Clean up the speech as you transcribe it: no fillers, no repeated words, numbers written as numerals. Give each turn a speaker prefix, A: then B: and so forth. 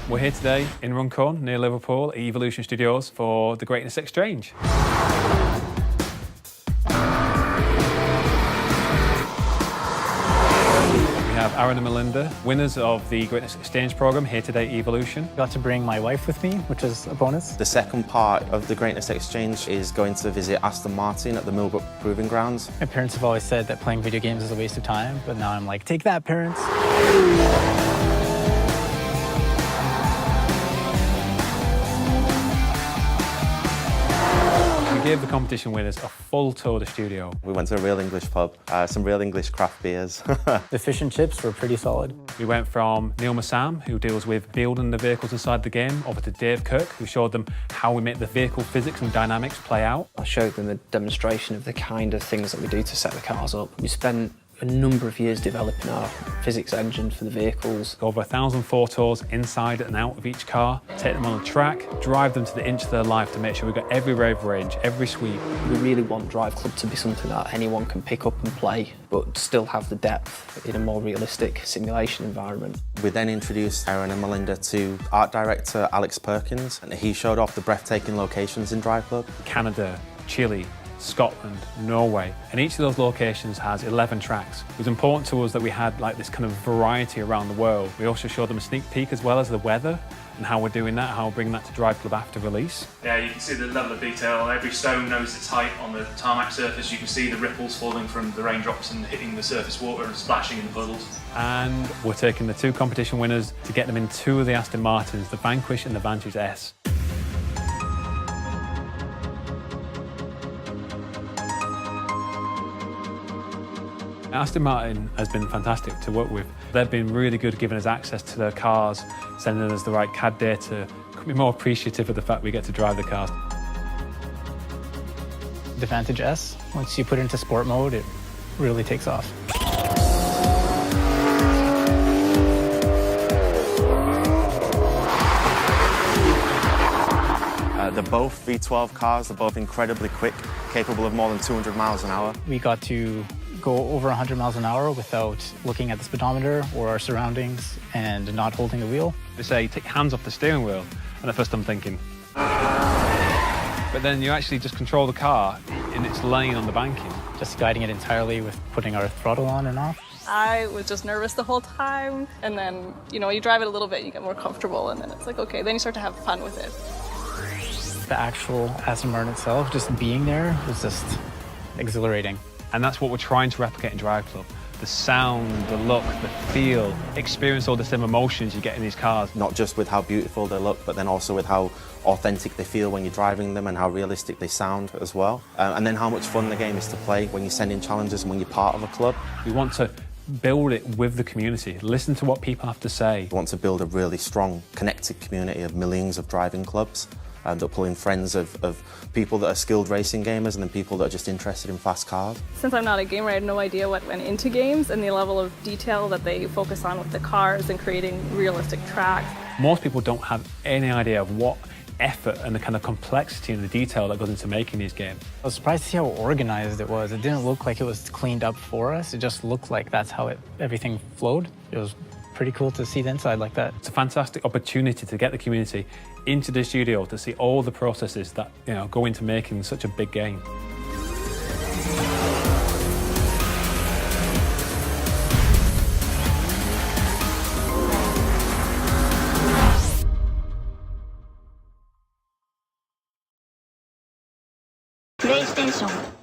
A: We're here today in Runcorn, near Liverpool, at Evolution Studios for the Greatness Exchange. We have Aron and Melinda, winners of the Greatness Exchange programme here today at Evolution.
B: Got to bring my wife with me, which is a bonus.
C: The second part of the Greatness Exchange is going to visit Aston Martin at the Millbrook Proving Ground.
B: My parents have always said that playing video games is a waste of time, but now I'm like, take that, parents.
A: We gave the competition winners a full tour of the studio.
C: We went to a real English pub, some real English craft beers.
B: The fish and chips were pretty solid.
A: We went from Neil Massam, who deals with building the vehicles inside the game, over to Dave Kirk, who showed them how we make the vehicle physics and dynamics play out.
D: I showed them a demonstration of the kind of things that we do to set the cars up. We spent a number of years developing our physics engine for the vehicles.
A: Over 1,000 photos inside and out of each car, take them on a track, drive them to the inch of their life to make sure we've got every rev range, every sweep.
D: We really want Drive Club to be something that anyone can pick up and play, but still have the depth in a more realistic simulation environment.
C: We then introduced Aron and Melinda to art director Alex Perkins, and he showed off the breathtaking locations in Drive Club.
A: Canada, Chile, Scotland, Norway, and each of those locations has 11 tracks. It was important to us that we had like this kind of variety around the world. We also showed them a sneak peek as well as the weather and how we're doing that, how we're bringing that to Drive Club after release.
E: Yeah, you can see the level of detail. Every stone knows its height on the tarmac surface. You can see the ripples falling from the raindrops and hitting the surface water and splashing in the puddles.
A: And we're taking the two competition winners to get them in two of the Aston Martins, the Vanquish and the Vantage S. Aston Martin has been fantastic to work with. They've been really good giving us access to their cars, sending us the right CAD data. Couldn't be more appreciative of the fact we get to drive the cars.
B: The Vantage S, once you put it into sport mode, it really takes off.
C: They're both V12 cars, they're both incredibly quick, capable of more than 200 miles an hour.
B: We got to go over 100 miles an hour without looking at the speedometer or our surroundings and not holding the wheel.
A: They say you take your hands off the steering wheel, and at first I'm thinking. But then you actually just control the car in its lane on the banking.
B: Just guiding it entirely with putting our throttle on and off.
F: I was just nervous the whole time, and then, you know, you drive it a little bit, you get more comfortable, and then it's like, okay, then you start to have fun with it.
B: The actual Aston Martin itself, just being there, was just exhilarating.
A: And that's what we're trying to replicate in Drive Club. The sound, the look, the feel, experience all the same emotions you get in these cars.
C: Not just with how beautiful they look, but then also with how authentic they feel when you're driving them and how realistic they sound as well. And then how much fun the game is to play when you send in challenges and when you're part of a club.
A: We want to build it with the community, listen to what people have to say.
C: We want to build a really strong, connected community of millions of driving clubs. That pull in friends of people that are skilled racing gamers and then people that are just interested in fast cars.
F: Since I'm not a gamer, I had no idea what went into games and the level of detail that they focus on with the cars and creating realistic tracks.
A: Most people don't have any idea of what effort and the kind of complexity and the detail that goes into making these games.
B: I was surprised to see how organized it was. It didn't look like it was cleaned up for us. It just looked like that's how everything flowed. It was pretty cool to see the inside like that.
A: It's a fantastic opportunity to get the community into the studio to see all the processes that, you know, go into making such a big game.
G: PlayStation